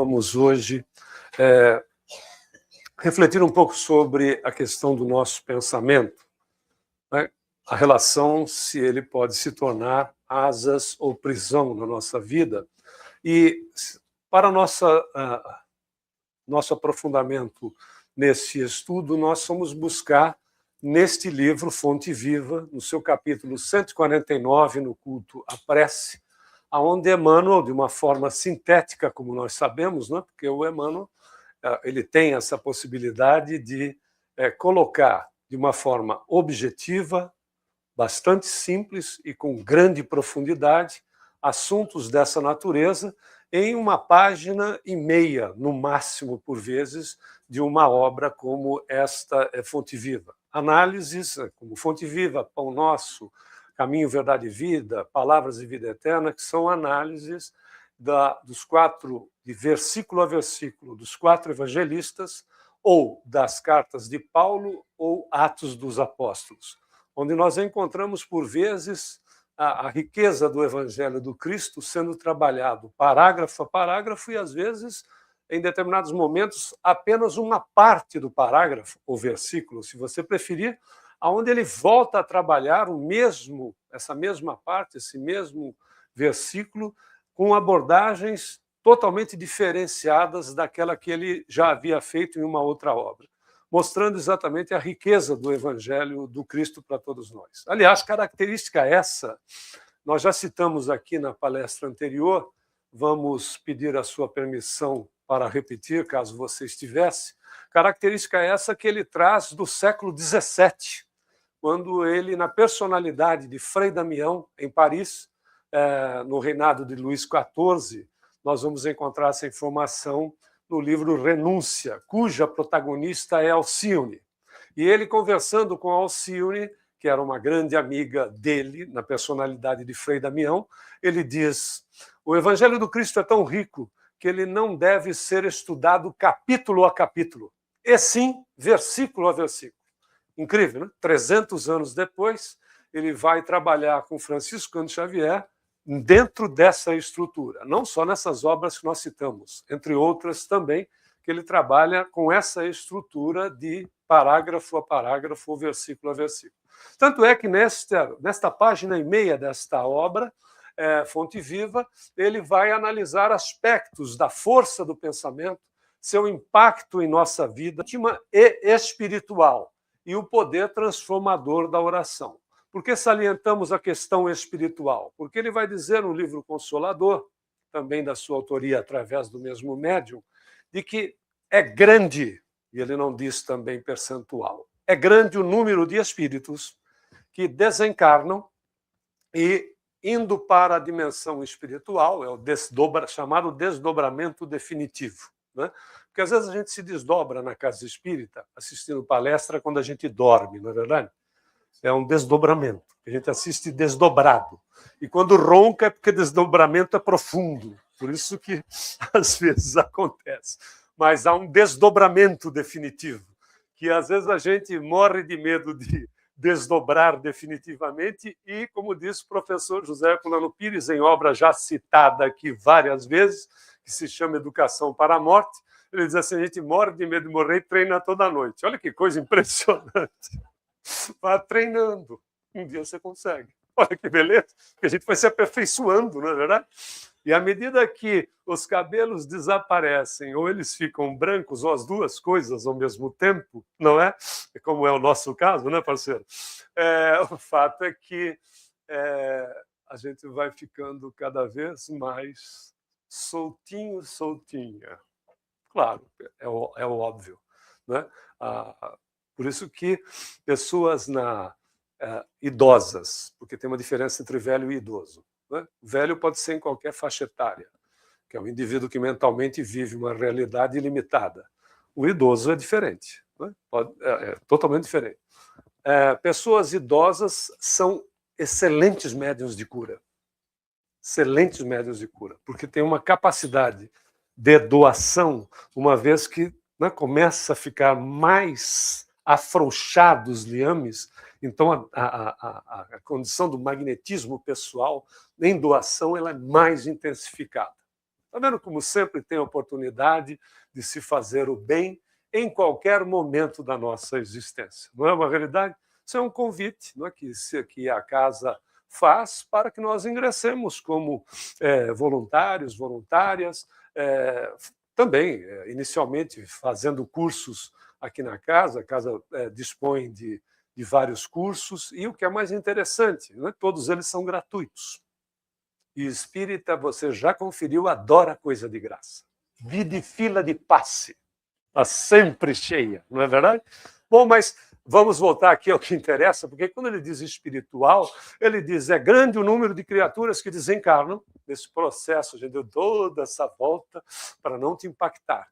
vamos hoje refletir um pouco sobre a questão do nosso pensamento, né? A relação, se ele pode se tornar asas ou prisão na nossa vida. E para nosso aprofundamento nesse estudo, nós vamos buscar neste livro, Fonte Viva, no seu capítulo 149, no culto à prece, onde Emmanuel, de uma forma sintética, como nós sabemos, né? Porque o Emmanuel ele tem essa possibilidade de colocar de uma forma objetiva, bastante simples e com grande profundidade, assuntos dessa natureza em uma página e meia, no máximo, por vezes, de uma obra como esta Fonte Viva. Análises como Fonte Viva, Pão Nosso, Caminho, Verdade e Vida, Palavras de Vida Eterna, que são análises dos quatro, de versículo a versículo, dos quatro evangelistas, ou das cartas de Paulo, ou Atos dos Apóstolos, onde nós encontramos, por vezes, a riqueza do Evangelho do Cristo sendo trabalhado parágrafo a parágrafo e, às vezes, em determinados momentos, apenas uma parte do parágrafo, ou versículo, se você preferir, onde ele volta a trabalhar essa mesma parte, esse mesmo versículo, com abordagens totalmente diferenciadas daquela que ele já havia feito em uma outra obra, mostrando exatamente a riqueza do Evangelho do Cristo para todos nós. Aliás, característica essa, nós já citamos aqui na palestra anterior, vamos pedir a sua permissão para repetir, caso você estivesse, característica essa que ele traz do século XVII, quando ele, na personalidade de Frei Damião, em Paris, no reinado de Luís XIV, nós vamos encontrar essa informação no livro Renúncia, cuja protagonista é Alcione. E ele, conversando com Alcione, que era uma grande amiga dele, na personalidade de Frei Damião, ele diz: o Evangelho do Cristo é tão rico que ele não deve ser estudado capítulo a capítulo, e sim versículo a versículo. Incrível, né? 300 anos depois, ele vai trabalhar com Francisco Cândido Xavier dentro dessa estrutura, não só nessas obras que nós citamos, entre outras também, que ele trabalha com essa estrutura de parágrafo a parágrafo, ou versículo a versículo. Tanto é que nesta página e meia desta obra, Fonte Viva, ele vai analisar aspectos da força do pensamento, seu impacto em nossa vida íntima e espiritual, e o poder transformador da oração. Por que salientamos a questão espiritual? Porque ele vai dizer no livro Consolador, também da sua autoria através do mesmo médium, de que é grande, e ele não diz também percentual, é grande o número de espíritos que desencarnam e, indo para a dimensão espiritual, é o chamado desdobramento definitivo, né? Porque às vezes a gente se desdobra na casa espírita, assistindo palestra, quando a gente dorme, não é verdade? É um desdobramento, a gente assiste desdobrado. E quando ronca é porque desdobramento é profundo, por isso que às vezes acontece. Mas há um desdobramento definitivo, que às vezes a gente morre de medo de desdobrar definitivamente e, como disse o professor José Herculano Pires, em obra já citada aqui várias vezes, que se chama Educação para a Morte, ele diz assim: a gente morre de medo de morrer e treina toda noite. Olha que coisa impressionante. Vá treinando, um dia você consegue. Olha que beleza, porque a gente vai se aperfeiçoando, não é verdade? E à medida que os cabelos desaparecem, ou eles ficam brancos, ou as duas coisas ao mesmo tempo, não é? Como é o nosso caso, né, parceiro? O fato é que a gente vai ficando cada vez mais soltinho, soltinha. Claro, é o óbvio, né? Por isso que pessoas idosas, porque tem uma diferença entre velho e idoso, né? Velho pode ser em qualquer faixa etária, que é um indivíduo que mentalmente vive uma realidade ilimitada. O idoso é diferente, né? É totalmente diferente. Pessoas idosas são excelentes médiuns de cura. Excelentes médiuns de cura, porque tem uma capacidade de doação, uma vez que, né, começa a ficar mais afrouxados os liames, então a condição do magnetismo pessoal em doação ela é mais intensificada. Está vendo como sempre tem oportunidade de se fazer o bem em qualquer momento da nossa existência? Não é uma realidade? Isso é um convite, não é, que a casa faz para que nós ingressemos como voluntários, voluntárias, também, inicialmente, fazendo cursos aqui na casa. A casa dispõe de vários cursos, e o que é mais interessante, né, todos eles são gratuitos. E espírita, você já conferiu, adora coisa de graça. Vide fila de passe, está sempre cheia, não é verdade? Bom, mas vamos voltar aqui ao que interessa, porque quando ele diz espiritual, ele diz é grande o número de criaturas que desencarnam nesse processo. A gente deu toda essa volta para não te impactar.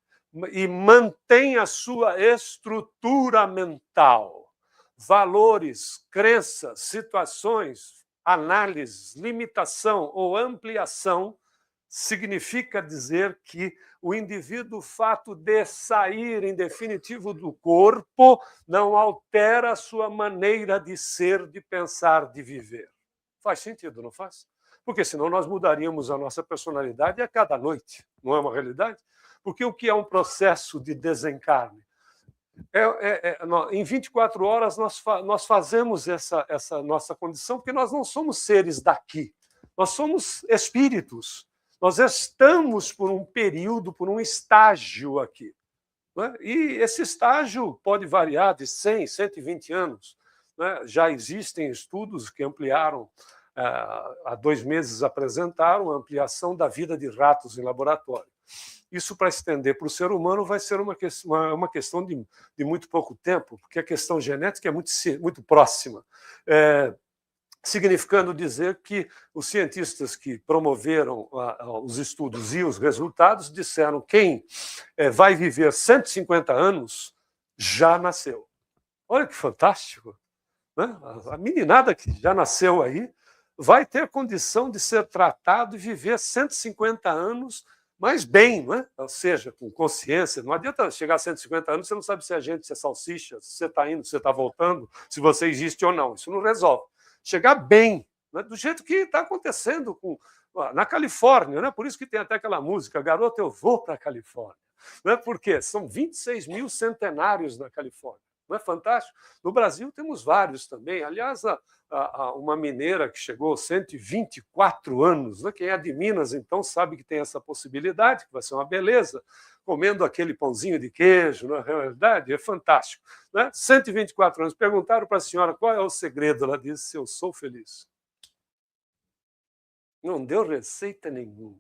E mantém a sua estrutura mental, valores, crenças, situações, análises, limitação ou ampliação. Significa dizer que o indivíduo, o fato de sair em definitivo do corpo, não altera a sua maneira de ser, de pensar, de viver. Faz sentido, não faz? Porque senão nós mudaríamos a nossa personalidade a cada noite, não é uma realidade? Porque o que é um processo de desencarne? Em 24 horas nós fazemos essa nossa condição, porque nós não somos seres daqui, nós somos espíritos. Nós estamos por um período, por um estágio aqui. Né? E esse estágio pode variar de 100, 120 anos. Né? Já existem estudos que ampliaram, há 2 meses apresentaram a ampliação da vida de ratos em laboratório. Isso, para estender para o ser humano, vai ser uma questão de muito pouco tempo, porque a questão genética é muito próxima. Significando dizer que os cientistas que promoveram os estudos e os resultados disseram que quem vai viver 150 anos já nasceu. Olha que fantástico! Né? A meninada que já nasceu aí vai ter condição de ser tratado e viver 150 anos, mas bem, não é? Ou seja, com consciência. Não adianta chegar a 150 anos, você não sabe se é gente, se é salsicha, se você está indo, se você está voltando, se você existe ou não. Isso não resolve. Chegar bem, né? Do jeito que está acontecendo na Califórnia, né? Por isso que tem até aquela música, Garota, eu vou para a Califórnia. Não é? Porque são 26 mil centenários na Califórnia. Não é fantástico? No Brasil temos vários também. Aliás, uma mineira que chegou aos 124 anos, né? Quem é de Minas, então, sabe que tem essa possibilidade, que vai ser uma beleza, comendo aquele pãozinho de queijo, na realidade, é fantástico. Né? 124 anos. Perguntaram para a senhora qual é o segredo. Ela disse, eu sou feliz. Não deu receita nenhuma.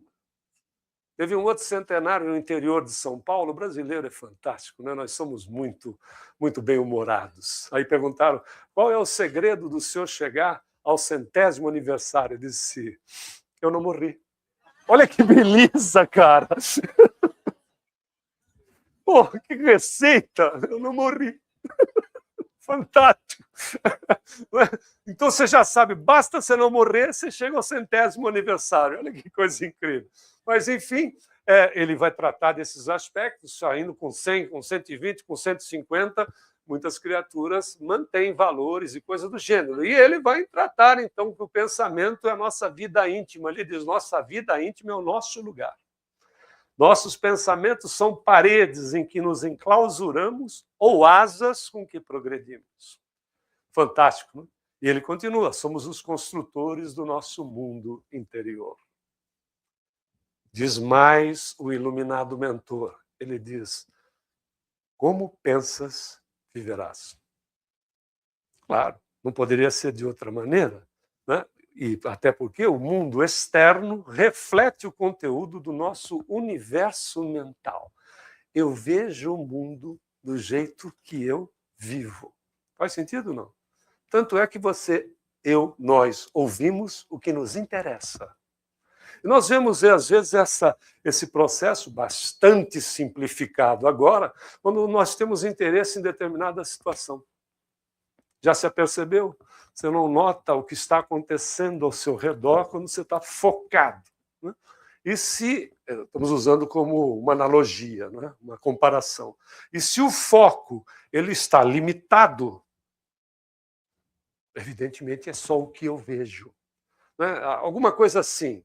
Teve um outro centenário no interior de São Paulo. O brasileiro é fantástico, né? Nós somos muito, muito bem-humorados. Aí perguntaram qual é o segredo do senhor chegar ao 100º aniversário. Eu disse, eu não morri. Olha que beleza, cara! Pô, que receita! Eu não morri. Fantástico! Então você já sabe, basta você não morrer, você chega ao 100º aniversário. Olha que coisa incrível. Mas, enfim, ele vai tratar desses aspectos, saindo com 100, com 120, com 150. Muitas criaturas mantêm valores e coisas do gênero. E ele vai tratar, então, que o pensamento é a nossa vida íntima. Ele diz, nossa vida íntima é o nosso lugar. Nossos pensamentos são paredes em que nos enclausuramos ou asas com que progredimos. Fantástico, não? E ele continua, somos os construtores do nosso mundo interior. Diz mais o iluminado mentor. Ele diz, como pensas, viverás. Claro, não poderia ser de outra maneira, né? E até porque o mundo externo reflete o conteúdo do nosso universo mental. Eu vejo o mundo do jeito que eu vivo. Faz sentido ou não? Tanto é que nós ouvimos o que nos interessa. E nós vemos, às vezes, esse processo bastante simplificado agora, quando nós temos interesse em determinada situação. Já se apercebeu? Você não nota o que está acontecendo ao seu redor quando você está focado. Né? E se, estamos usando como uma analogia, né? Uma comparação, e se o foco ele está limitado, evidentemente é só o que eu vejo. Né? Alguma coisa assim,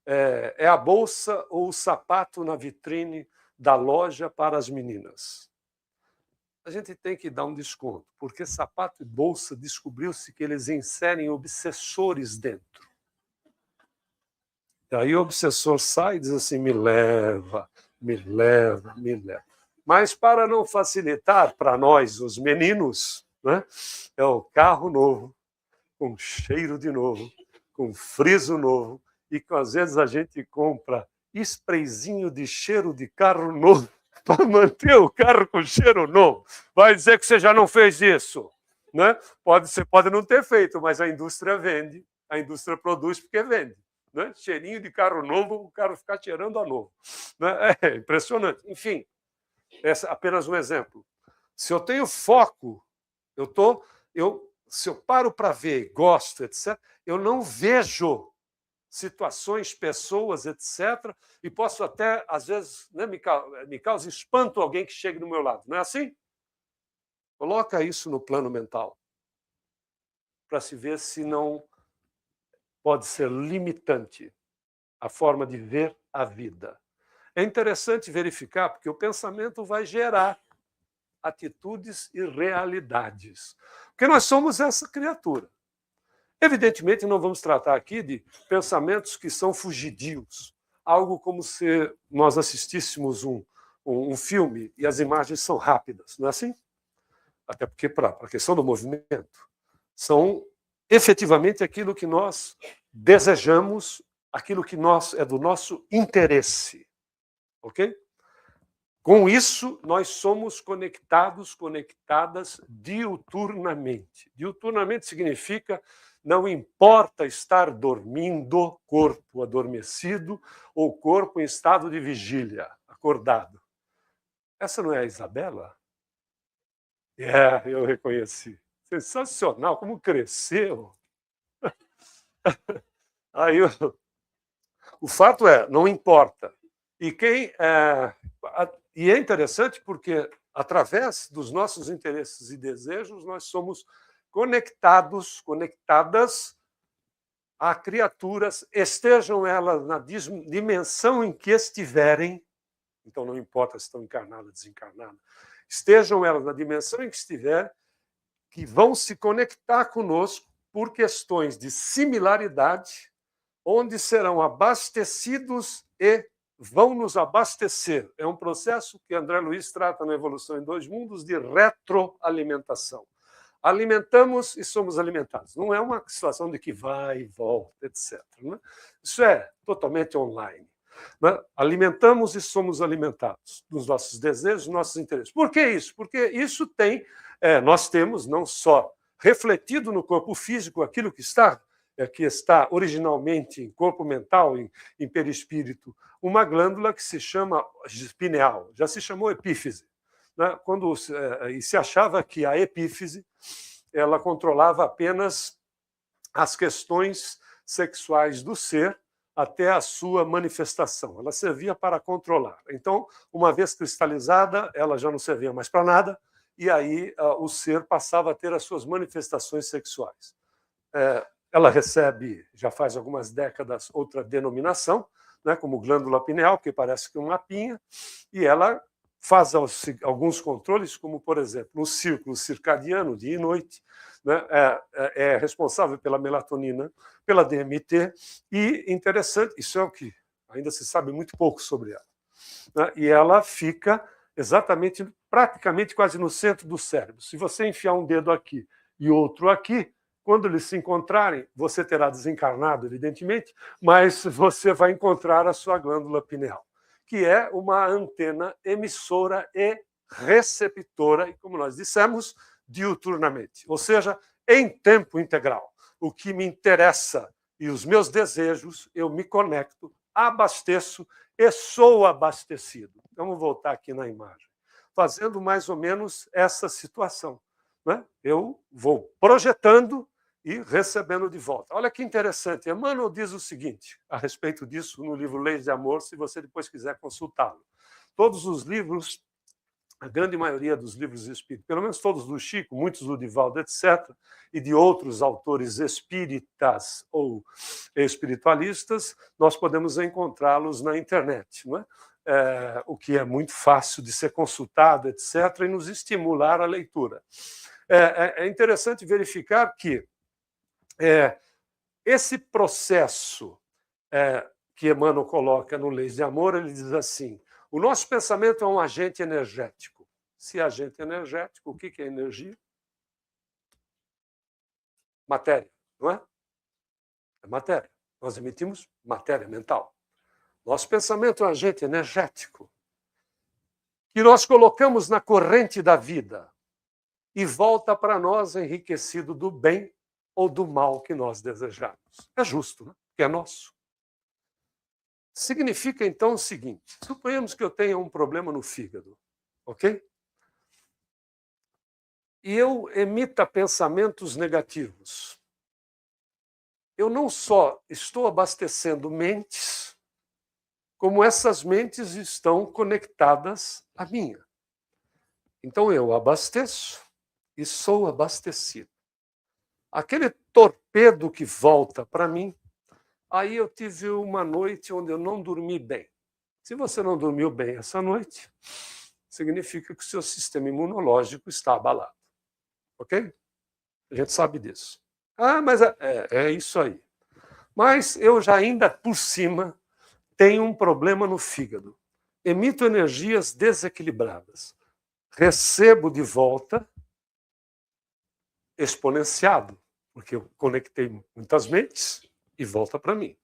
é a bolsa ou o sapato na vitrine da loja para as meninas. A gente tem que dar um desconto, porque sapato e bolsa descobriu-se que eles inserem obsessores dentro. E aí o obsessor sai e diz assim, me leva, me leva, me leva. Mas para não facilitar para nós, os meninos, né, é o carro novo, com cheiro de novo, com friso novo, e que às vezes a gente compra sprayzinho de cheiro de carro novo para manter o carro com cheiro novo. Vai dizer que você já não fez isso, né? Você pode não ter feito, mas a indústria vende, a indústria produz porque vende. Né? Cheirinho de carro novo, o carro ficar cheirando a novo. Né? É impressionante. Enfim, esse é apenas um exemplo. Se eu tenho foco, se eu paro para ver, gosto, etc., eu não vejo situações, pessoas, etc., e posso até, às vezes, né, me causa espanto alguém que chegue do meu lado. Não é assim? Coloca isso no plano mental, para se ver se não pode ser limitante a forma de ver a vida. É interessante verificar, porque o pensamento vai gerar atitudes e realidades. Porque nós somos essa criatura. Evidentemente, não vamos tratar aqui de pensamentos que são fugidios, algo como se nós assistíssemos um filme e as imagens são rápidas, não é assim? Até porque, para a questão do movimento, são efetivamente aquilo que nós desejamos, aquilo que é do nosso interesse. Ok? Com isso, nós somos conectados, conectadas diuturnamente. Diuturnamente significa não importa estar dormindo, corpo adormecido, ou corpo em estado de vigília, acordado. Essa não é a Isabela? Eu reconheci. Sensacional, como cresceu. Aí, o fato é, não importa. E é interessante porque, através dos nossos interesses e desejos, nós somos conectadas a criaturas, estejam elas na dimensão em que estiverem, então não importa se estão encarnadas ou desencarnadas, estejam elas na dimensão em que estiver, que vão se conectar conosco por questões de similaridade, onde serão abastecidos e vão nos abastecer. É um processo que André Luiz trata na Evolução em Dois Mundos de retroalimentação. Alimentamos e somos alimentados. Não é uma situação de que vai e volta, etc. Né? Isso é totalmente online. Né? Alimentamos e somos alimentados dos nossos desejos, dos nossos interesses. Por que isso? Porque isso nós temos não só refletido no corpo físico aquilo que está originalmente em corpo mental, em perispírito, uma glândula que se chama pineal, já se chamou epífise. Né? E se achava que a epífise ela controlava apenas as questões sexuais do ser até a sua manifestação. Ela servia para controlar. Então, uma vez cristalizada, ela já não servia mais para nada, e aí o ser passava a ter as suas manifestações sexuais. Ela recebe, já faz algumas décadas, outra denominação, né, como glândula pineal, que parece que é uma pinha, e ela faz alguns controles, como, por exemplo, o círculo circadiano, dia e noite, né, é responsável pela melatonina, pela DMT, e interessante, isso é o que ainda se sabe muito pouco sobre ela, né, e ela fica exatamente, praticamente quase no centro do cérebro. Se você enfiar um dedo aqui e outro aqui, quando eles se encontrarem, você terá desencarnado, evidentemente, mas você vai encontrar a sua glândula pineal, que é uma antena emissora e receptora, e como nós dissemos, diuturnamente, ou seja, em tempo integral. O que me interessa e os meus desejos, eu me conecto, abasteço e sou abastecido. Vamos voltar aqui na imagem. Fazendo mais ou menos essa situação. Né? Eu vou projetando e recebendo de volta. Olha que interessante. Emmanuel diz o seguinte a respeito disso no livro Leis de Amor, se você depois quiser consultá-lo. Todos os livros a grande maioria dos livros espíritas, pelo menos todos do Chico, muitos do Divaldo, etc., e de outros autores espíritas ou espiritualistas, nós podemos encontrá-los na internet, não é? O que é muito fácil de ser consultado, etc., e nos estimular a leitura. É interessante verificar que esse processo que Emmanuel coloca no Leis de Amor, ele diz assim: o nosso pensamento é um agente energético. Se é agente energético, o que é energia? Matéria, não é? É matéria. Nós emitimos matéria mental. Nosso pensamento é um agente energético que nós colocamos na corrente da vida e volta para nós enriquecido do bem ou do mal que nós desejamos. É justo, né? Que é nosso. Significa, então, o seguinte: suponhamos que eu tenha um problema no fígado, ok? E eu emita pensamentos negativos. Eu não só estou abastecendo mentes, como essas mentes estão conectadas à minha. Então eu abasteço e sou abastecido. Aquele torpedo que volta para mim, aí eu tive uma noite onde eu não dormi bem. Se você não dormiu bem essa noite, significa que o seu sistema imunológico está abalado. Ok? A gente sabe disso. Mas é isso aí. Mas eu já ainda por cima tenho um problema no fígado. Emito energias desequilibradas. Recebo de volta exponenciado, porque eu conectei muitas mentes e volta para mim.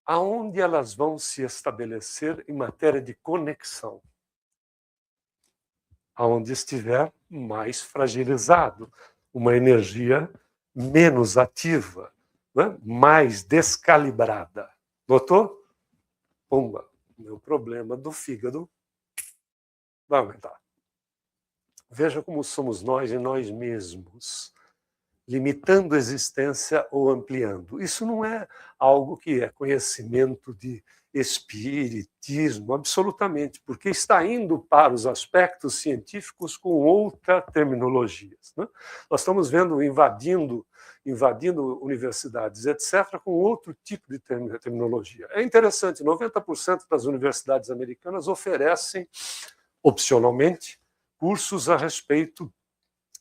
Aonde elas vão se estabelecer em matéria de conexão? Aonde estiver mais fragilizado, uma energia menos ativa, né? Mais descalibrada. Notou? Pumba, meu problema do fígado vai aumentar. Veja como somos nós e nós mesmos, limitando a existência ou ampliando. Isso não é algo que é conhecimento de espiritismo, absolutamente, porque está indo para os aspectos científicos com outra terminologia, né? Nós estamos vendo invadindo universidades, etc., com outro tipo de terminologia. É interessante, 90% das universidades americanas oferecem, opcionalmente, cursos a respeito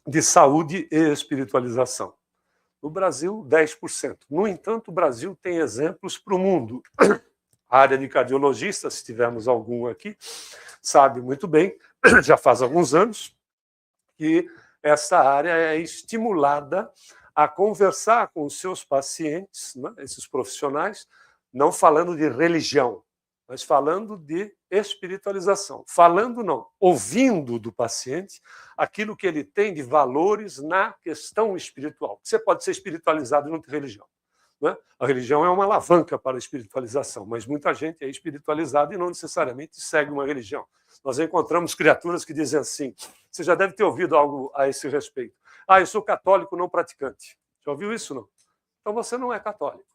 de saúde e espiritualização. No Brasil, 10%. No entanto, o Brasil tem exemplos para o mundo. A área de cardiologista, se tivermos algum aqui, sabe muito bem, já faz alguns anos, que essa área é estimulada a conversar com os seus pacientes, né, esses profissionais, não falando de religião, mas falando de espiritualização. Falando não, ouvindo do paciente aquilo que ele tem de valores na questão espiritual. Você pode ser espiritualizado e não ter religião. Né? A religião é uma alavanca para a espiritualização, mas muita gente é espiritualizada e não necessariamente segue uma religião. Nós encontramos criaturas que dizem assim, você já deve ter ouvido algo a esse respeito. Eu sou católico não praticante. Já ouviu isso, não? Então você não é católico.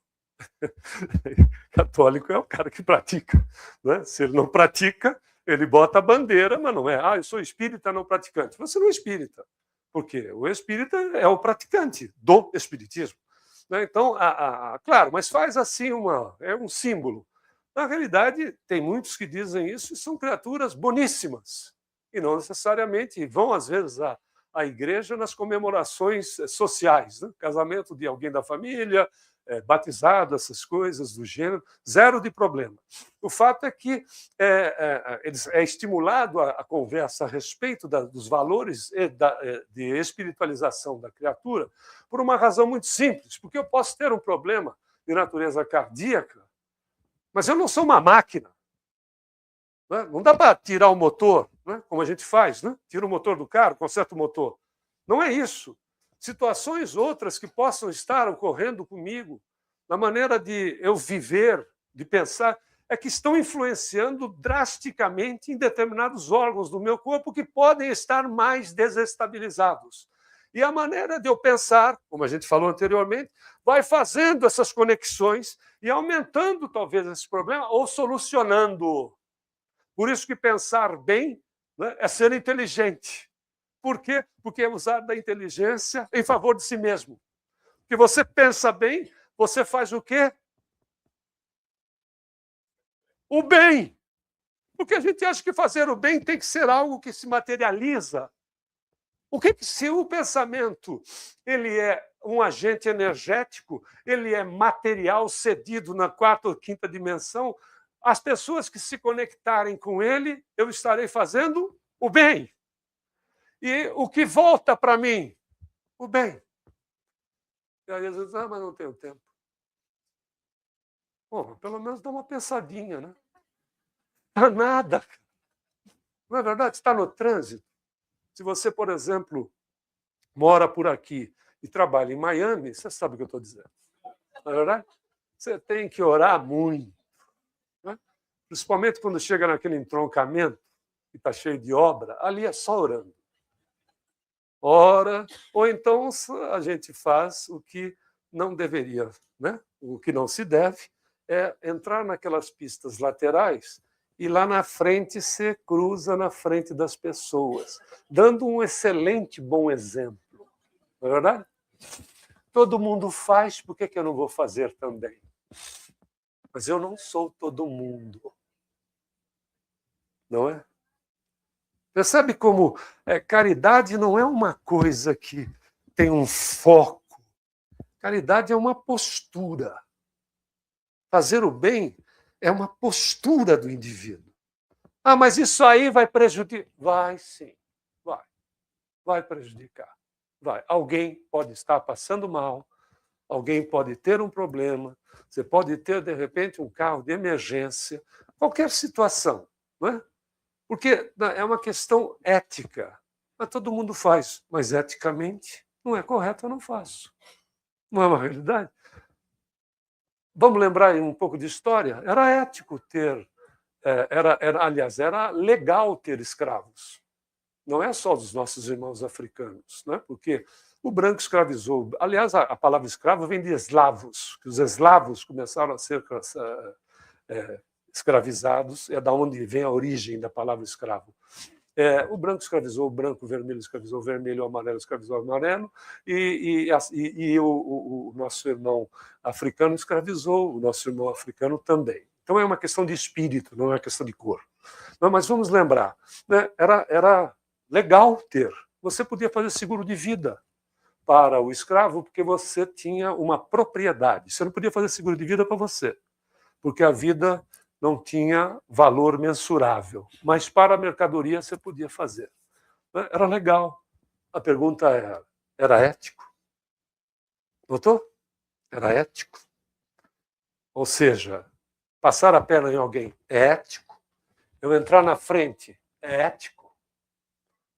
Católico é o cara que pratica. Né? Se ele não pratica, ele bota a bandeira, mas não é. Eu sou espírita não praticante. Você não é espírita. Por quê? O espírita é o praticante do espiritismo. Então, claro, mas faz assim é um símbolo. Na realidade, tem muitos que dizem isso e são criaturas boníssimas. E não necessariamente vão, às vezes, à igreja nas comemorações sociais. Né? Casamento de alguém da família, batizado, essas coisas do gênero, zero de problema. O fato é que é estimulado a conversa a respeito dos valores de espiritualização da criatura por uma razão muito simples, porque eu posso ter um problema de natureza cardíaca, mas eu não sou uma máquina. Né? Não dá para tirar o motor, né? Como a gente faz, né? Tira o motor do carro, conserta o motor. Não é isso. Situações outras que possam estar ocorrendo comigo, na maneira de eu viver, de pensar, é que estão influenciando drasticamente em determinados órgãos do meu corpo que podem estar mais desestabilizados. E a maneira de eu pensar, como a gente falou anteriormente, vai fazendo essas conexões e aumentando talvez esse problema ou solucionando. Por isso que pensar bem né? É ser inteligente. Por quê? Porque é usar da inteligência em favor de si mesmo. Porque você pensa bem, você faz o quê? O bem. Porque a gente acha que fazer o bem tem que ser algo que se materializa. Se o pensamento ele é um agente energético, ele é material cedido na quarta ou quinta dimensão, as pessoas que se conectarem com ele, eu estarei fazendo o bem. E o que volta para mim? O bem. E aí às vezes, mas não tenho tempo. Pô, pelo menos dá uma pensadinha, né? Não nada. Não é verdade? Está no trânsito. Se você, por exemplo, mora por aqui e trabalha em Miami, você sabe o que eu estou dizendo. Não é verdade? Você tem que orar muito. Né? Principalmente quando chega naquele entroncamento que está cheio de obra, ali é só orando. Ora, ou então a gente faz o que não deveria, né? O que não se deve é entrar naquelas pistas laterais e lá na frente você cruza na frente das pessoas, dando um excelente bom exemplo. Não é verdade? Todo mundo faz, por que eu não vou fazer também? Mas eu não sou todo mundo. Não é? Percebe como caridade não é uma coisa que tem um foco. Caridade é uma postura. Fazer o bem é uma postura do indivíduo. Ah, mas isso aí vai prejudicar. Vai sim, vai. Vai prejudicar. Vai. Alguém pode estar passando mal, alguém pode ter um problema, você pode ter, de repente, um carro de emergência, qualquer situação. Não é? Porque é uma questão ética. Mas todo mundo faz, mas eticamente não é correto, eu não faço. Não é uma realidade? Vamos lembrar um pouco de história? Era ético ter, aliás, era legal ter escravos. Não é só dos nossos irmãos africanos, né? Porque o branco escravizou. Aliás, a palavra escravo vem de eslavos, que os eslavos começaram a ser escravizados, é da onde vem a origem da palavra escravo. O branco escravizou o branco, o vermelho escravizou o vermelho, o amarelo escravizou o amarelo, e o nosso irmão africano escravizou o nosso irmão africano também. Então é uma questão de espírito, não é uma questão de cor. Não, mas vamos lembrar, né? Era legal ter. Você podia fazer seguro de vida para o escravo porque você tinha uma propriedade. Você não podia fazer seguro de vida para você, porque a vida não tinha valor mensurável. Mas para a mercadoria você podia fazer. Era legal. A pergunta era ético? Notou? Era ético. Ou seja, passar a perna em alguém é ético. Eu entrar na frente é ético.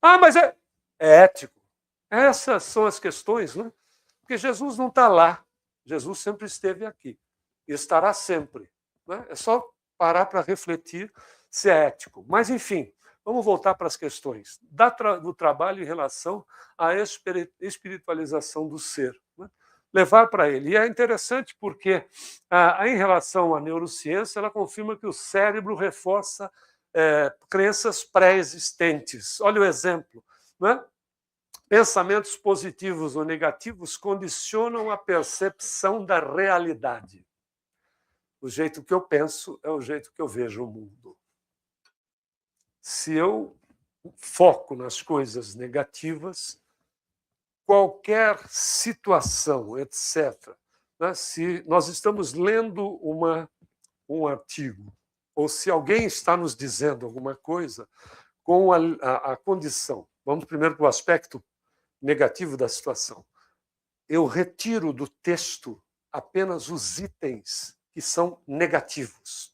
Ah, mas é ético. Essas são as questões, né? Porque Jesus não está lá. Jesus sempre esteve aqui. E estará sempre. Né? É só parar para refletir se é ético. Mas, enfim, vamos voltar para as questões do trabalho em relação à espiritualização do ser. Né? Levar para ele. E é interessante porque, em relação à neurociência, ela confirma que o cérebro reforça crenças pré-existentes. Olha o exemplo. Né? Pensamentos positivos ou negativos condicionam a percepção da realidade. O jeito que eu penso é o jeito que eu vejo o mundo. Se eu foco nas coisas negativas, qualquer situação, etc., né, se nós estamos lendo um artigo, ou se alguém está nos dizendo alguma coisa, com a condição, vamos primeiro para o aspecto negativo da situação, eu retiro do texto apenas os itens que são negativos.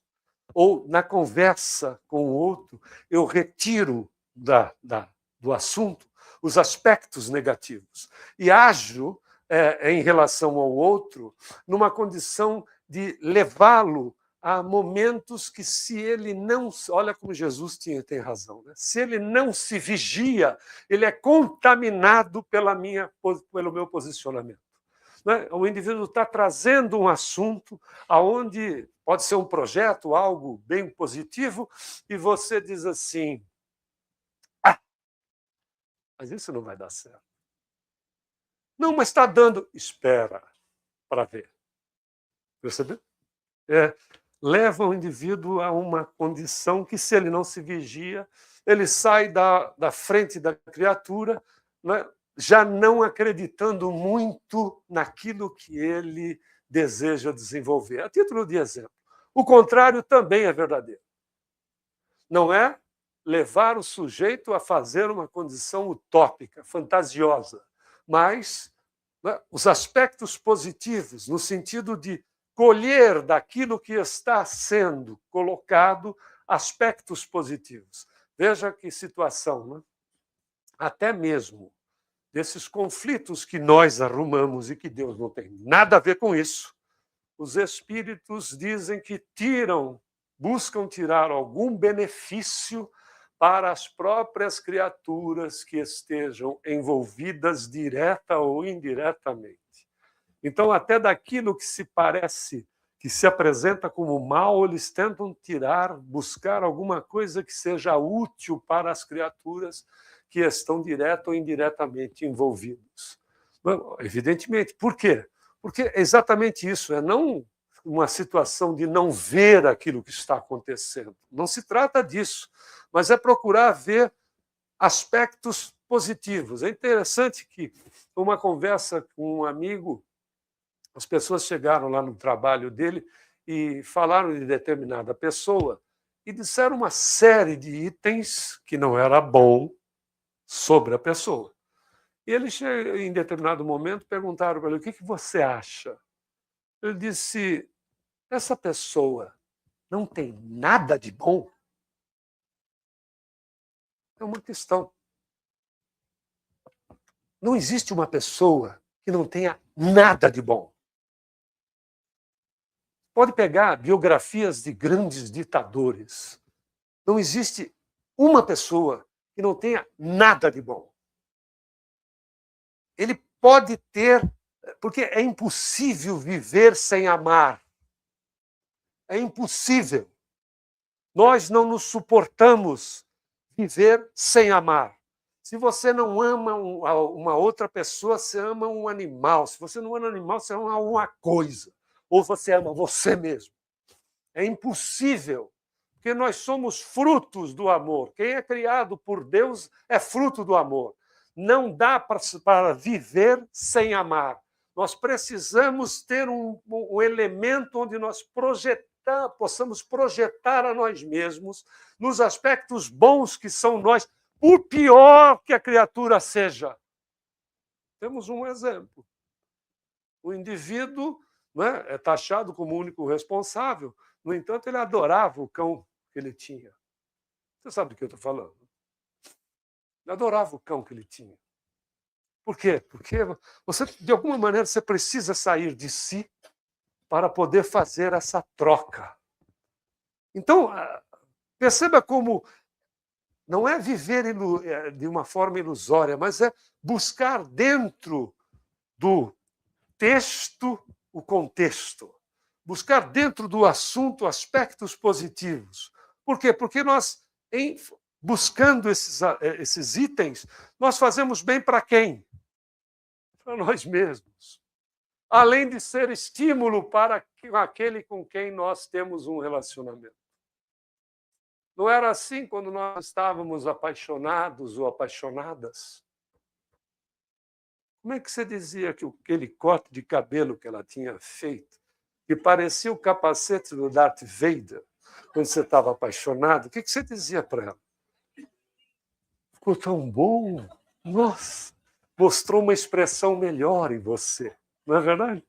Ou, na conversa com o outro, eu retiro do assunto os aspectos negativos e ajo em relação ao outro numa condição de levá-lo a momentos que, se ele não... Olha como Jesus tem razão. Né? Se ele não se vigia, ele é contaminado pelo meu posicionamento. O indivíduo está trazendo um assunto aonde pode ser um projeto, algo bem positivo, e você diz assim, Mas isso não vai dar certo. Não, mas está dando. Espera para ver. Percebeu? Leva o indivíduo a uma condição que, se ele não se vigia, ele sai da frente da criatura, né, já não acreditando muito naquilo que ele deseja desenvolver. A título de exemplo. O contrário também é verdadeiro. Não é levar o sujeito a fazer uma condição utópica, fantasiosa, mas, né, os aspectos positivos, no sentido de colher daquilo que está sendo colocado aspectos positivos. Veja que situação, né? Até mesmo desses conflitos que nós arrumamos e que Deus não tem nada a ver com isso, os espíritos dizem que buscam tirar algum benefício para as próprias criaturas que estejam envolvidas direta ou indiretamente. Então, até daquilo que se parece, que se apresenta como mal, eles tentam buscar alguma coisa que seja útil para as criaturas que estão direta ou indiretamente envolvidas. Evidentemente. Por quê? Porque é exatamente isso, é não uma situação de não ver aquilo que está acontecendo. Não se trata disso, mas é procurar ver aspectos positivos. É interessante que, numa conversa com um amigo, as pessoas chegaram lá no trabalho dele e falaram de determinada pessoa e disseram uma série de itens que não era bom sobre a pessoa. E ele, em determinado momento, perguntaram para ele: o que você acha? Ele disse: essa pessoa não tem nada de bom? É uma questão. Não existe uma pessoa que não tenha nada de bom. Pode pegar biografias de grandes ditadores. Não existe uma pessoa que não tenha nada de bom. Ele pode ter, porque é impossível viver sem amar. É impossível. Nós não nos suportamos viver sem amar. Se você não ama uma outra pessoa, você ama um animal. Se você não ama um animal, você ama alguma coisa. Ou você ama você mesmo. É impossível, porque nós somos frutos do amor. Quem é criado por Deus é fruto do amor. Não dá para viver sem amar. Nós precisamos ter um elemento onde nós possamos projetar a nós mesmos nos aspectos bons que são nós, por pior que a criatura seja. Temos um exemplo. O indivíduo, né, é taxado como o único responsável, no entanto, ele adorava o cão que ele tinha. Você sabe do que eu estou falando? Ele adorava o cão que ele tinha. Por quê? Porque você, de alguma maneira, você precisa sair de si para poder fazer essa troca. Então, perceba como não é viver de uma forma ilusória, mas é buscar dentro do texto o contexto. Buscar dentro do assunto aspectos positivos. Por quê? Porque nós, buscando esses itens, nós fazemos bem para quem? Para nós mesmos. Além de ser estímulo para aquele com quem nós temos um relacionamento. Não era assim quando nós estávamos apaixonados ou apaixonadas? Como é que você dizia que aquele corte de cabelo que ela tinha feito, que parecia o capacete do Darth Vader, quando você estava apaixonado, o que você dizia para ela? Ficou tão bom. Nossa, mostrou uma expressão melhor em você. Não é verdade?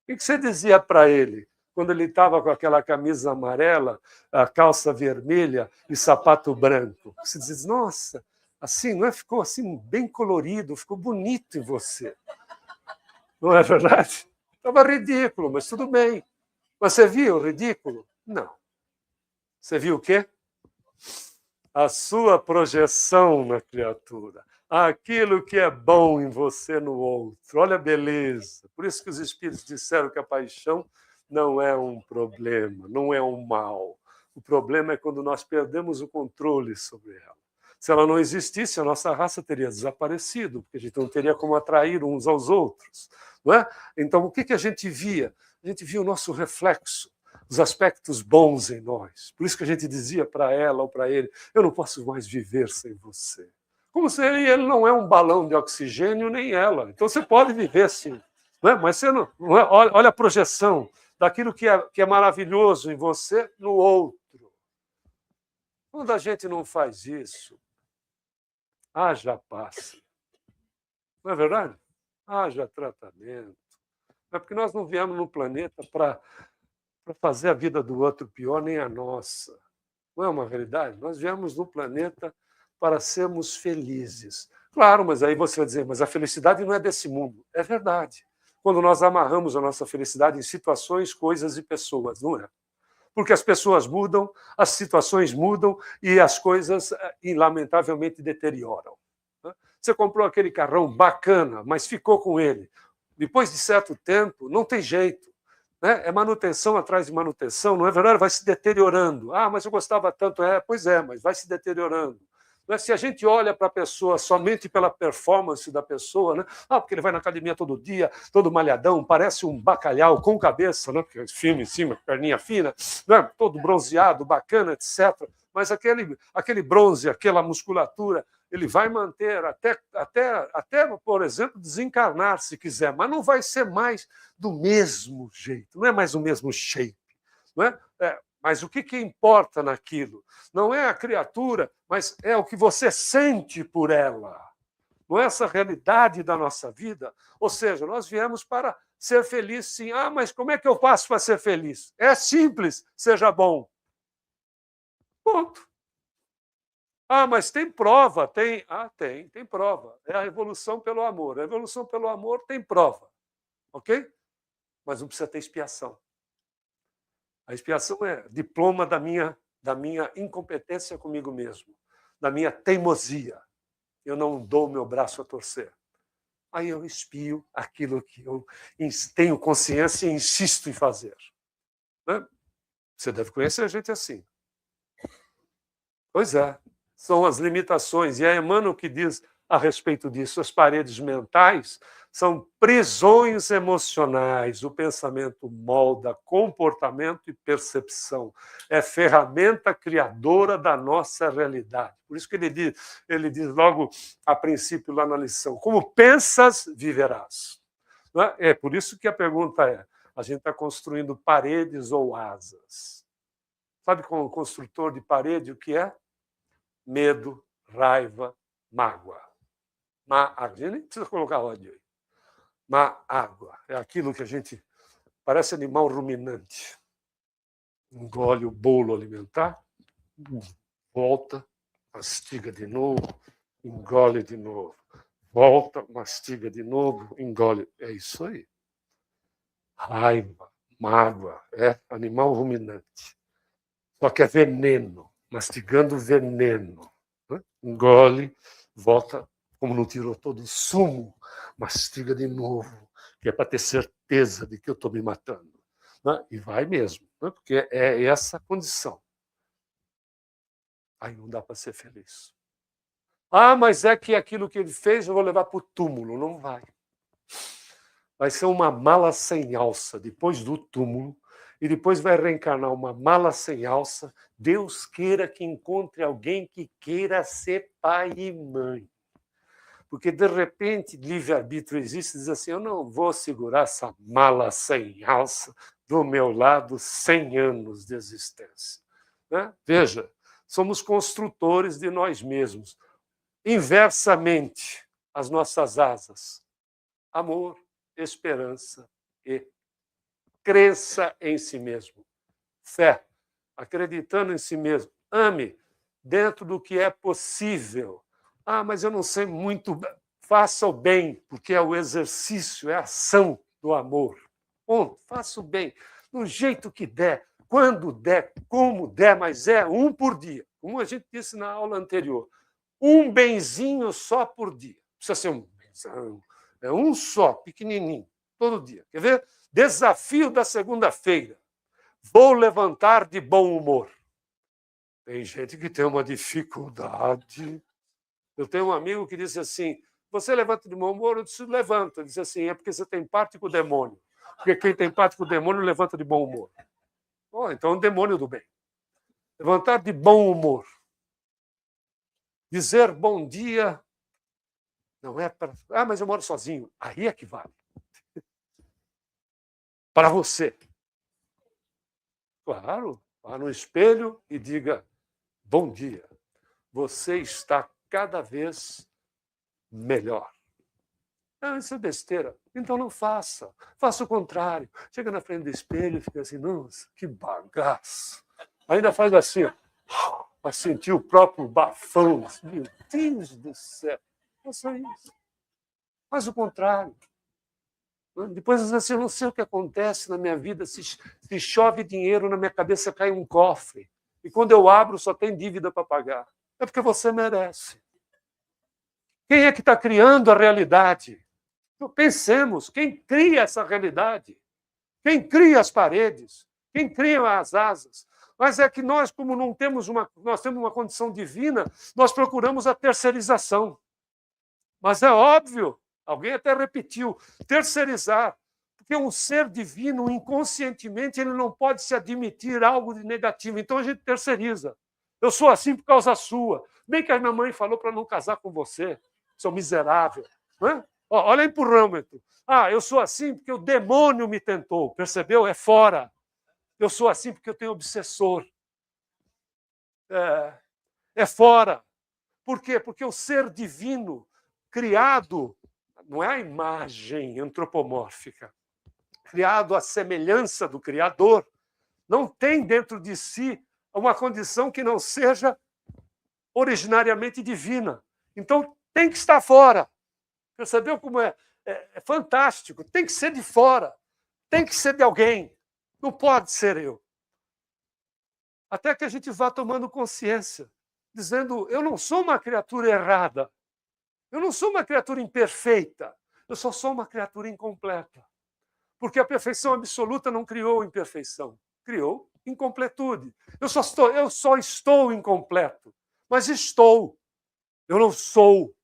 O que você dizia para ele quando ele estava com aquela camisa amarela, a calça vermelha e sapato branco? Você diz: nossa, assim, não é? Ficou assim bem colorido, ficou bonito em você. Não é verdade? Estava ridículo, mas tudo bem. Mas você viu o ridículo? Não. Você viu o quê? A sua projeção na criatura. Aquilo que é bom em você no outro. Olha a beleza. Por isso que os espíritos disseram que a paixão não é um problema, não é um mal. O problema é quando nós perdemos o controle sobre ela. Se ela não existisse, a nossa raça teria desaparecido, porque a gente não teria como atrair uns aos outros. Não é? Então, o que a gente via? A gente via o nosso reflexo, os aspectos bons em nós. Por isso que a gente dizia para ela ou para ele, eu não posso mais viver sem você. Como se ele não é um balão de oxigênio, nem ela. Então você pode viver sim. Não é? Mas você não é? Olha a projeção daquilo que é maravilhoso em você no outro. Quando a gente não faz isso, haja passe. Não é verdade? Haja tratamento. É porque nós não viemos no planeta para fazer a vida do outro pior, nem a nossa. Não é uma realidade? Nós viemos no planeta para sermos felizes. Claro, mas aí você vai dizer, mas a felicidade não é desse mundo. É verdade. Quando nós amarramos a nossa felicidade em situações, coisas e pessoas, não é? Porque as pessoas mudam, as situações mudam e as coisas, lamentavelmente, deterioram. Você comprou aquele carrão bacana, mas ficou com ele. Depois de certo tempo, não tem jeito. Né? É manutenção atrás de manutenção, não é verdade? Vai se deteriorando. Ah, mas eu gostava tanto. Pois é, mas vai se deteriorando. Se a gente olha para a pessoa somente pela performance da pessoa, né? Porque ele vai na academia todo dia, todo malhadão, parece um bacalhau com cabeça, né? Porque filme em cima, perninha fina, né? Todo bronzeado, bacana, etc. Mas aquele bronze, aquela musculatura, ele vai manter até, por exemplo, desencarnar, se quiser, mas não vai ser mais do mesmo jeito, não é mais o mesmo shape. Não é? Mas o que importa naquilo? Não é a criatura, mas é o que você sente por ela. Não é essa realidade da nossa vida? Ou seja, nós viemos para ser felizes, sim. Mas como é que eu faço para ser feliz? É simples, seja bom. Ponto. Mas tem prova, tem. Tem prova. É a evolução pelo amor. A evolução pelo amor tem prova. Ok? Mas não precisa ter expiação. A expiação é diploma da minha incompetência comigo mesmo, da minha teimosia. Eu não dou meu braço a torcer. Aí eu expio aquilo que eu tenho consciência e insisto em fazer. Né? Você deve conhecer a gente assim. Pois é, são as limitações. E é Emmanuel que diz a respeito disso, as paredes mentais são prisões emocionais. O pensamento molda comportamento e percepção. É ferramenta criadora da nossa realidade. Por isso que ele diz logo a princípio lá na lição, como pensas, viverás. É por isso que a pergunta é, a gente está construindo paredes ou asas? Sabe como construtor de parede o que é? Medo, raiva, mágoa. A gente nem precisa colocar ódio aí. Água. É aquilo que a gente parece animal ruminante. Engole o bolo alimentar, volta, mastiga de novo, engole de novo. Volta, mastiga de novo, engole. É isso aí. Raiva, mágoa, é animal ruminante. Só que é veneno, mastigando veneno. Né? Engole, volta, como não tirou todo o sumo, mastiga de novo, que é para ter certeza de que eu estou me matando. Né? E vai mesmo, né? Porque é essa condição. Aí não dá para ser feliz. Mas é que aquilo que ele fez eu vou levar para o túmulo. Não vai. Vai ser uma mala sem alça depois do túmulo, e depois vai reencarnar uma mala sem alça. Deus queira que encontre alguém que queira ser pai e mãe. Porque, de repente, livre-arbítrio existe e diz assim, eu não vou segurar essa mala sem alça do meu lado 100 anos de existência. Né? Veja, somos construtores de nós mesmos. Inversamente, as nossas asas. Amor, esperança e crença em si mesmo. Fé, acreditando em si mesmo. Ame dentro do que é possível. Mas eu não sei muito. Faça o bem, porque é o exercício, é a ação do amor. Ponto. Faça o bem, do jeito que der, quando der, como der, mas é um por dia. Como a gente disse na aula anterior. Um benzinho só por dia. Precisa ser um benzão. É um só, pequenininho, todo dia. Quer ver? Desafio da segunda-feira. Vou levantar de bom humor. Tem gente que tem uma dificuldade Eu tenho um amigo que disse assim, você levanta de mau humor? Eu disse, levanta. Ele disse assim, é porque você tem parte com o demônio. Porque quem tem parte com o demônio levanta de bom humor. Oh, então é um demônio do bem. Levantar de bom humor. Dizer bom dia não é para... Ah, mas eu moro sozinho. Aí é que vale. Para você. Claro, vá no espelho e diga, bom dia. Você está cada vez melhor. Ah, isso é besteira. Então não faça. Faça o contrário. Chega na frente do espelho e fica assim, nossa, que bagaço. Ainda faz assim, ó, para sentir o próprio bafão. Meu Deus do céu. Faça isso. Faz o contrário. Depois, às vezes, eu não sei o que acontece na minha vida. Se chove dinheiro, na minha cabeça cai um cofre. E quando eu abro, só tem dívida para pagar. É porque você merece. Quem é que está criando a realidade? Então, pensemos, quem cria essa realidade? Quem cria as paredes? Quem cria as asas? Mas é que nós, como não temos nós temos uma condição divina, nós procuramos a terceirização. Mas é óbvio, alguém até repetiu, terceirizar. Porque um ser divino, inconscientemente, ele não pode se admitir algo de negativo. Então a gente terceiriza. Eu sou assim por causa sua. Bem que a minha mãe falou para não casar com você, seu miserável. Não é? Olha o empurrômetro. Ah, eu sou assim porque o demônio me tentou. Percebeu? É fora. Eu sou assim porque eu tenho obsessor. É fora. Por quê? Porque o ser divino, criado, não é a imagem antropomórfica, criado à semelhança do Criador, não tem dentro de si uma condição que não seja originariamente divina. Então, tem que estar fora. Percebeu como é fantástico? Tem que ser de fora. Tem que ser de alguém. Não pode ser eu. Até que a gente vá tomando consciência, dizendo, eu não sou uma criatura errada. Eu não sou uma criatura imperfeita. Eu só sou uma criatura incompleta. Porque a perfeição absoluta não criou imperfeição. Criou incompletude. Eu só estou incompleto. Mas estou. Eu não sou.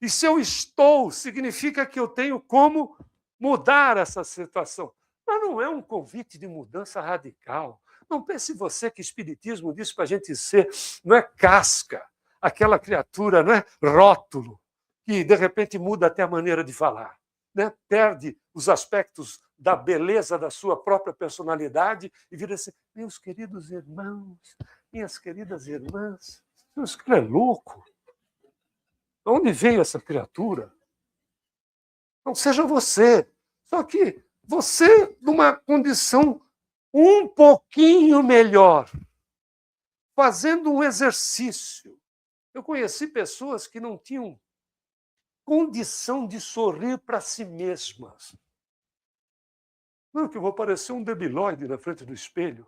E se eu estou, significa que eu tenho como mudar essa situação. Mas não é um convite de mudança radical. Não pense você que o Espiritismo diz para a gente ser, não é casca, aquela criatura, não é rótulo, que de repente muda até a maneira de falar. Né? Perde os aspectos da beleza da sua própria personalidade e vira assim, meus queridos irmãos, minhas queridas irmãs, esse cara é louco. De onde veio essa criatura? Não seja você. Só que você, numa condição um pouquinho melhor, fazendo um exercício. Eu conheci pessoas que não tinham condição de sorrir para si mesmas. Não, que eu vou parecer um debilóide na frente do espelho.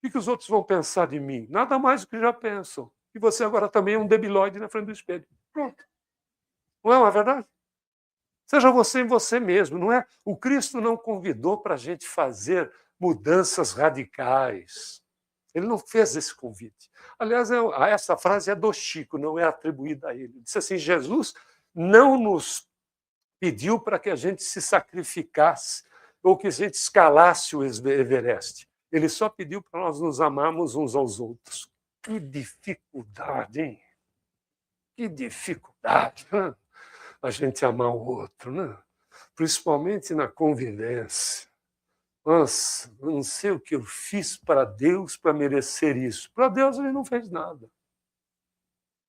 O que os outros vão pensar de mim? Nada mais do que já pensam. E você agora também é um debilóide na frente do espelho. Pronto. Não é uma verdade? Seja você em você mesmo, não é? O Cristo não convidou para a gente fazer mudanças radicais. Ele não fez esse convite. Aliás, essa frase é do Chico, não é atribuída a ele. Ele disse assim, Jesus não nos pediu para que a gente se sacrificasse ou que a gente escalasse o Everest. Ele só pediu para nós nos amarmos uns aos outros. Que dificuldade, hein? Que dificuldade, né? A gente amar o outro, né? Principalmente na convivência. Nossa, eu não sei o que eu fiz para Deus para merecer isso. Para Deus ele não fez nada.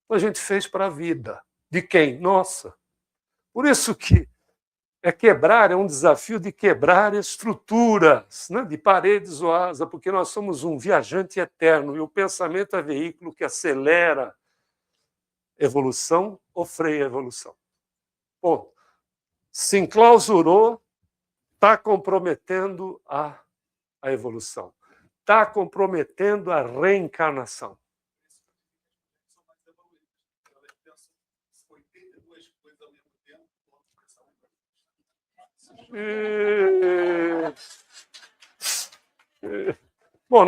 A gente fez para a vida. De quem? Nossa. Por isso que é um desafio de quebrar estruturas, né? De paredes ou asa, porque nós somos um viajante eterno e o pensamento é veículo que acelera evolução ou freia a evolução. Bom, se enclausurou, está comprometendo a evolução, está comprometendo a reencarnação. Bom,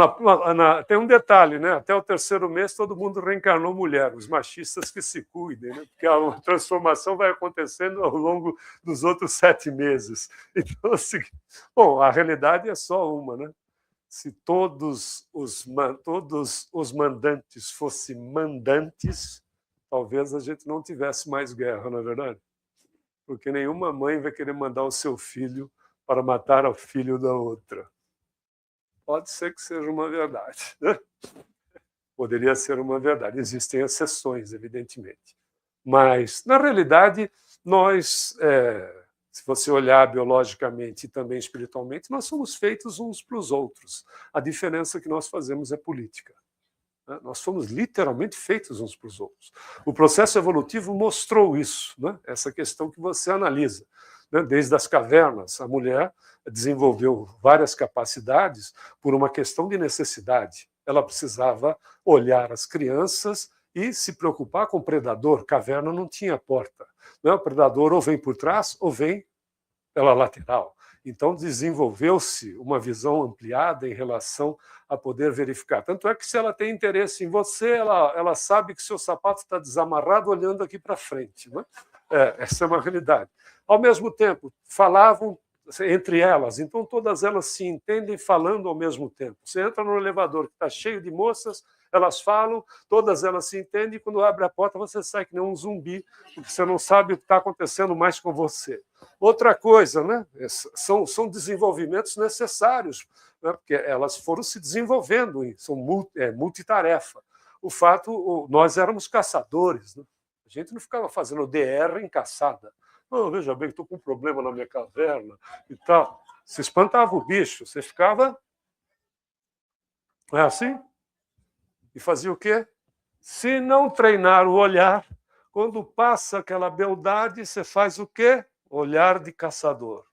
tem um detalhe, né? Até o 3º mês todo mundo reencarnou mulher, os machistas que se cuidem, né? Porque a transformação vai acontecendo ao longo dos outros 7 meses. Então, assim, bom, a realidade é só uma, né? Se todos os mandantes fossem mandantes, talvez a gente não tivesse mais guerra, não é verdade? Porque nenhuma mãe vai querer mandar o seu filho para matar o filho da outra. Pode ser que seja uma verdade, né? Poderia ser uma verdade. Existem exceções, evidentemente. Mas, na realidade, nós, se você olhar biologicamente e também espiritualmente, nós somos feitos uns para os outros. A diferença que nós fazemos é política. Né? Nós somos literalmente feitos uns para os outros. O processo evolutivo mostrou isso, né? Essa questão que você analisa. Né? Desde as cavernas, a mulher desenvolveu várias capacidades por uma questão de necessidade. Ela precisava olhar as crianças e se preocupar com o predador. Caverna não tinha porta. Né? O predador ou vem por trás ou vem pela lateral. Então, desenvolveu-se uma visão ampliada em relação a poder verificar. Tanto é que, se ela tem interesse em você, ela sabe que seu sapato está desamarrado olhando aqui para frente. Né? Essa é uma realidade. Ao mesmo tempo, falavam entre elas, então todas elas se entendem falando ao mesmo tempo. Você entra no elevador que está cheio de moças, elas falam, todas elas se entendem, e quando abre a porta você sai que nem um zumbi, porque você não sabe o que está acontecendo mais com você. Outra coisa, né? São desenvolvimentos necessários, né? Porque elas foram se desenvolvendo, são multitarefa. O fato, nós éramos caçadores, né? A gente não ficava fazendo DR em caçada. Oh, veja bem, estou com um problema na minha caverna e tal. Você espantava o bicho, você ficava... Não é assim? E fazia o quê? Se não treinar o olhar, quando passa aquela beldade, você faz o quê? Olhar de caçador.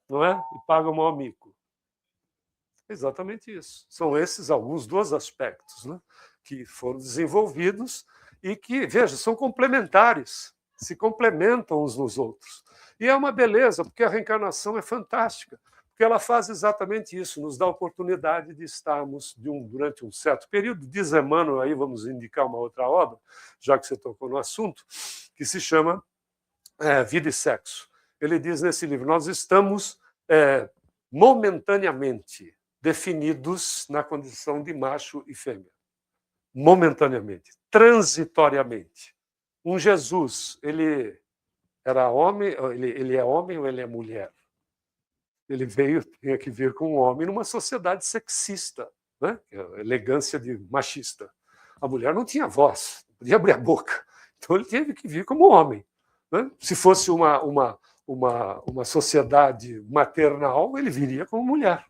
Não é? E paga o maior mico. Exatamente isso. São esses alguns dos aspectos, né, que foram desenvolvidos e que, veja, são complementares, se complementam uns nos outros. E é uma beleza, porque a reencarnação é fantástica, porque ela faz exatamente isso, nos dá a oportunidade de estarmos durante um certo período. Diz Emmanuel, aí vamos indicar uma outra obra, já que você tocou no assunto, que se chama Vida e Sexo. Ele diz nesse livro, nós estamos momentaneamente definidos na condição de macho e fêmea. Momentaneamente, transitoriamente. Um Jesus, ele era homem, ele é homem ou ele é mulher? Ele tinha que vir com um homem numa sociedade sexista, né? Elegância de machista. A mulher não tinha voz, não podia abrir a boca. Então ele teve que vir como homem. Né? Se fosse uma sociedade maternal, ele viria como mulher.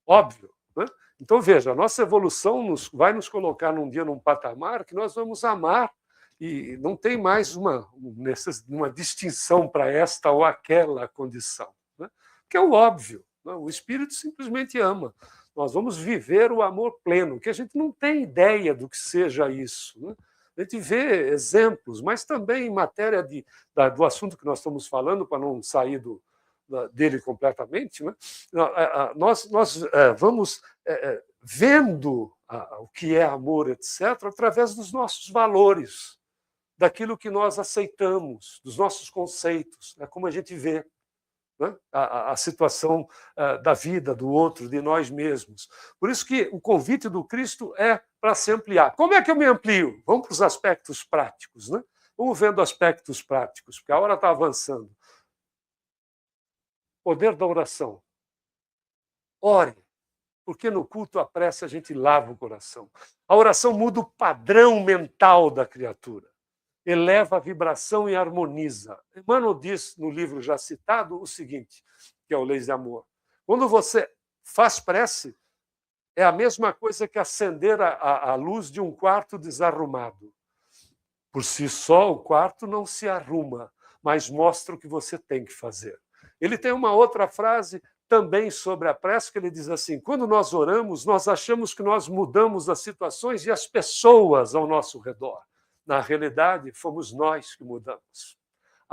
Óbvio. Né? Então, veja, a nossa evolução vai nos colocar num dia num patamar que nós vamos amar e não tem mais uma distinção para esta ou aquela condição. Né? Que é o óbvio. Né? O espírito simplesmente ama. Nós vamos viver o amor pleno, que a gente não tem ideia do que seja isso. Né? A gente vê exemplos, mas também em matéria do assunto que nós estamos falando, para não sair dele completamente, né? Nós vamos vendo o que é amor, etc., através dos nossos valores, daquilo que nós aceitamos, dos nossos conceitos, como a gente vê, né? A situação da vida, do outro, de nós mesmos. Por isso que o convite do Cristo é para se ampliar. Como é que eu me amplio? Vamos para os aspectos práticos. Né? Vamos vendo aspectos práticos, porque a hora está avançando. Poder da oração. Ore, porque no culto à prece a gente lava o coração. A oração muda o padrão mental da criatura, eleva a vibração e harmoniza. Emmanuel diz no livro já citado o seguinte, que é o Leis de Amor. Quando você faz prece, é a mesma coisa que acender a luz de um quarto desarrumado. Por si só, o quarto não se arruma, mas mostra o que você tem que fazer. Ele tem uma outra frase também sobre a prece, que ele diz assim, quando nós oramos, nós achamos que nós mudamos as situações e as pessoas ao nosso redor. Na realidade, fomos nós que mudamos.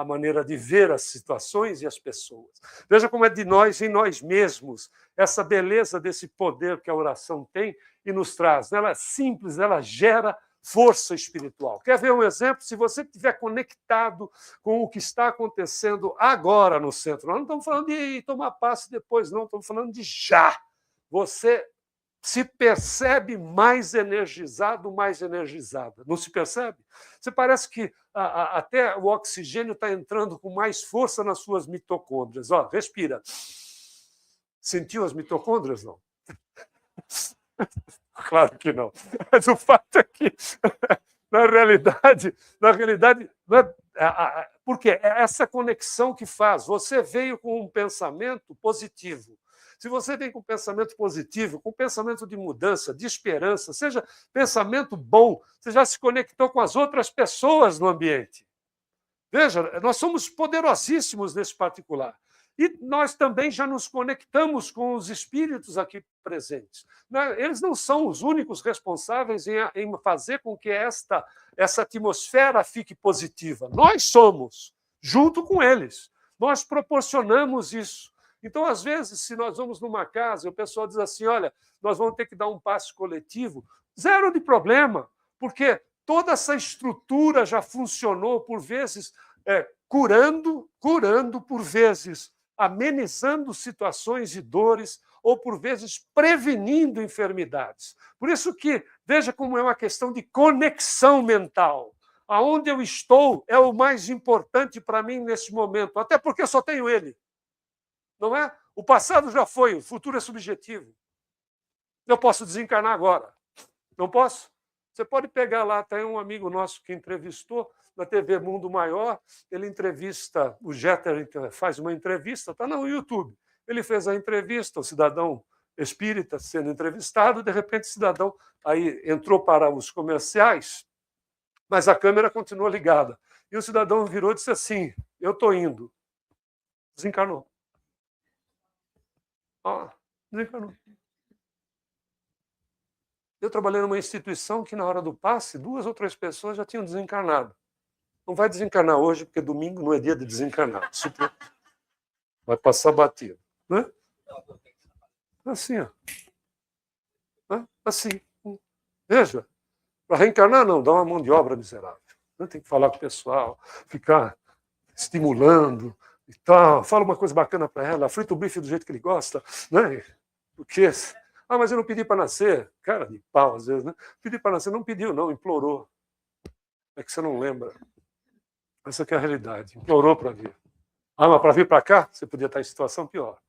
a maneira de ver as situações e as pessoas. Veja como é de nós, em nós mesmos, essa beleza desse poder que a oração tem e nos traz. Ela é simples, ela gera força espiritual. Quer ver um exemplo? Se você estiver conectado com o que está acontecendo agora no centro, nós não estamos falando de tomar passe depois, não, estamos falando de já. Você se percebe mais energizado, mais energizada. Não se percebe? Você parece que até o oxigênio está entrando com mais força nas suas mitocôndrias. Ó, respira. Sentiu as mitocôndrias? Não. Claro que não. Mas o fato é que, na realidade, porque é essa conexão que faz. Você veio com um pensamento positivo. Se você vem com um pensamento positivo, com um pensamento de mudança, de esperança, seja pensamento bom, você já se conectou com as outras pessoas no ambiente. Veja, nós somos poderosíssimos nesse particular. E nós também já nos conectamos com os espíritos aqui presentes. Eles não são os únicos responsáveis em fazer com que essa atmosfera fique positiva. Nós somos, junto com eles. Nós proporcionamos isso. Então, às vezes, se nós vamos numa casa e o pessoal diz assim, olha, nós vamos ter que dar um passe coletivo, zero de problema, porque toda essa estrutura já funcionou, por vezes, curando, por vezes, amenizando situações e dores, ou, por vezes, prevenindo enfermidades. Por isso que, veja como é uma questão de conexão mental. Aonde eu estou é o mais importante para mim nesse momento, até porque eu só tenho ele. Não é? O passado já foi, o futuro é subjetivo. Eu posso desencarnar agora. Não posso? Você pode pegar lá, tem um amigo nosso que entrevistou na TV Mundo Maior, ele entrevista, o Jeter faz uma entrevista, está no YouTube. Ele fez a entrevista, o cidadão espírita sendo entrevistado, de repente o cidadão aí entrou para os comerciais, mas a câmera continuou ligada. E o cidadão virou e disse assim, eu estou indo. Desencarnou. Desencarnou. Eu trabalhei numa instituição que, na hora do passe, 2 ou 3 pessoas já tinham desencarnado. Não vai desencarnar hoje, porque domingo não é dia de desencarnar. Vai passar batido. Né? Assim, ó. Assim. Veja, para reencarnar, não, dá uma mão de obra miserável. Tem que falar com o pessoal, ficar estimulando e tal. Fala uma coisa bacana para ela, frita o bife do jeito que ele gosta. Né? Porque... mas eu não pedi para nascer. Cara de pau, às vezes, né? Pedi para nascer, não pediu, não, implorou. É que você não lembra. Essa que é a realidade. Implorou para vir. Mas para vir para cá, você podia estar em situação pior.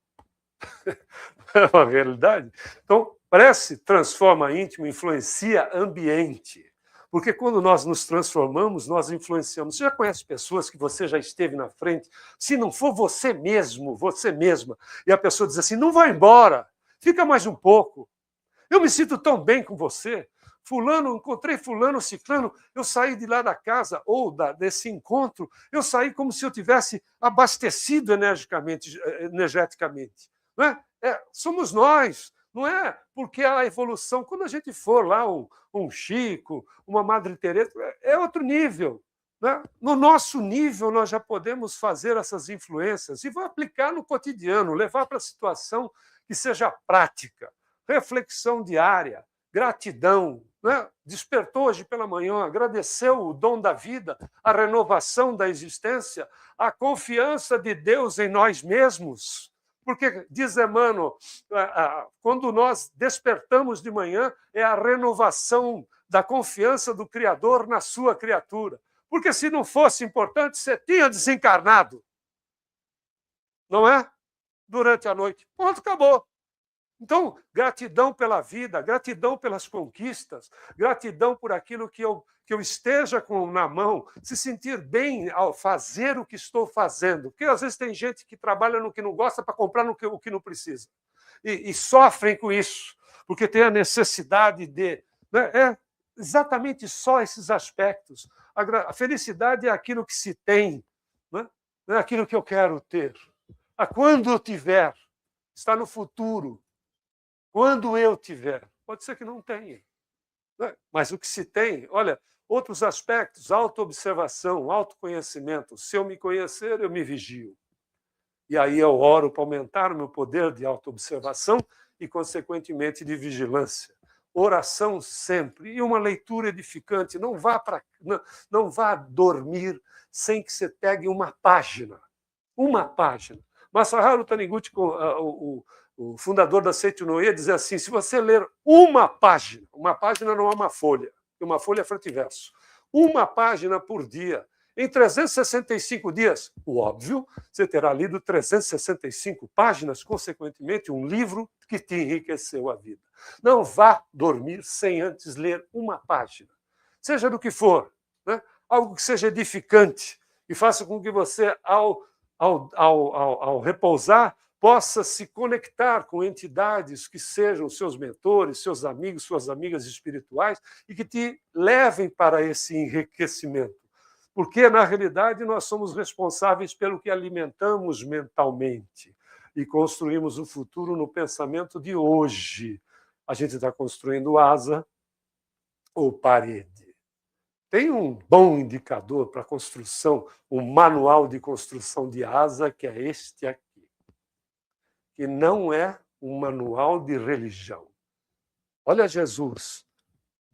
É uma realidade. Então, prece transforma íntimo, influencia ambiente. Porque quando nós nos transformamos, nós influenciamos. Você já conhece pessoas que você já esteve na frente? Se não for você mesmo, você mesma, e a pessoa diz assim, não vai embora, fica mais um pouco. Eu me sinto tão bem com você. Fulano, encontrei fulano, ciclano, eu saí de lá da casa, ou desse encontro, eu saí como se eu tivesse abastecido energeticamente. Não é? Somos nós, não é? Porque a evolução, quando a gente for lá, um Chico, uma Madre Teresa, é outro nível. Né? No nosso nível, nós já podemos fazer essas influências e vou aplicar no cotidiano, levar para a situação que seja prática. Reflexão diária, gratidão. Né? Despertou hoje pela manhã, agradeceu o dom da vida, a renovação da existência, a confiança de Deus em nós mesmos. Porque, diz Emmanuel, quando nós despertamos de manhã, é a renovação da confiança do Criador na sua criatura. Porque se não fosse importante, você tinha desencarnado. Não é? Durante a noite. Ponto, acabou. Então, gratidão pela vida, gratidão pelas conquistas, gratidão por aquilo que eu esteja na mão, se sentir bem ao fazer o que estou fazendo. Porque às vezes tem gente que trabalha no que não gosta para comprar o que não precisa. E sofrem com isso, porque tem a necessidade de... Né? É exatamente só esses aspectos. A felicidade é aquilo que se tem, né? Não é aquilo que eu quero ter. Quando eu tiver, está no futuro. Quando eu tiver, pode ser que não tenha. Mas o que se tem, olha, Outros aspectos, autoobservação, autoconhecimento. Se eu me conhecer, eu me vigio. E aí eu oro para aumentar o meu poder de autoobservação e, consequentemente, de vigilância. Oração sempre. E uma leitura edificante. Não vá dormir sem que você pegue uma página. Uma página. Masaharu Taniguchi, o fundador da Seito no Ie, diz assim, se você ler uma página não é uma folha é frente e verso, uma página por dia, em 365 dias, o óbvio, você terá lido 365 páginas, consequentemente, um livro que te enriqueceu a vida. Não vá dormir sem antes ler uma página, seja do que for, né? Algo que seja edificante e faça com que você, ao repousar, possa se conectar com entidades que sejam seus mentores, seus amigos, suas amigas espirituais e que te levem para esse enriquecimento. Porque, na realidade, nós somos responsáveis pelo que alimentamos mentalmente e construímos o futuro no pensamento de hoje. A gente está construindo asa ou parede. Tem um bom indicador para a construção, um manual de construção de asa, que é este aqui, que não é um manual de religião. Olha Jesus,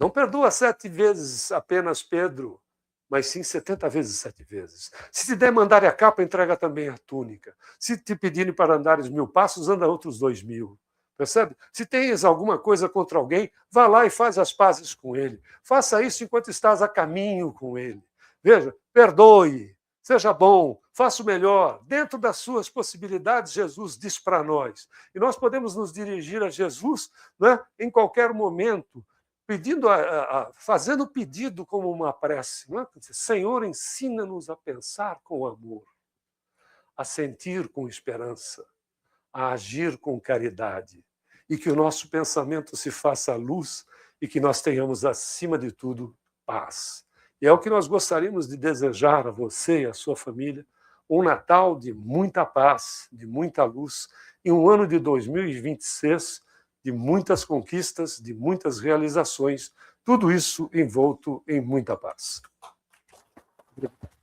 não perdoa 7 vezes apenas Pedro, mas sim 70 vezes 7 vezes. Se te der mandar a capa, entrega também a túnica. Se te pedirem para andares 1000 passos, anda outros 2000. Percebe? Se tens alguma coisa contra alguém, vá lá e faz as pazes com ele. Faça isso enquanto estás a caminho com ele. Veja, perdoe, seja bom, faça o melhor. Dentro das suas possibilidades, Jesus diz para nós. E nós podemos nos dirigir a Jesus, né, em qualquer momento, pedindo, fazendo o pedido como uma prece. Não é? Senhor, ensina-nos a pensar com amor, a sentir com esperança, a agir com caridade. E que o nosso pensamento se faça luz e que nós tenhamos, acima de tudo, paz. E é o que nós gostaríamos de desejar a você e a sua família, um Natal de muita paz, de muita luz, e um ano de 2026 de muitas conquistas, de muitas realizações, tudo isso envolto em muita paz. Obrigado.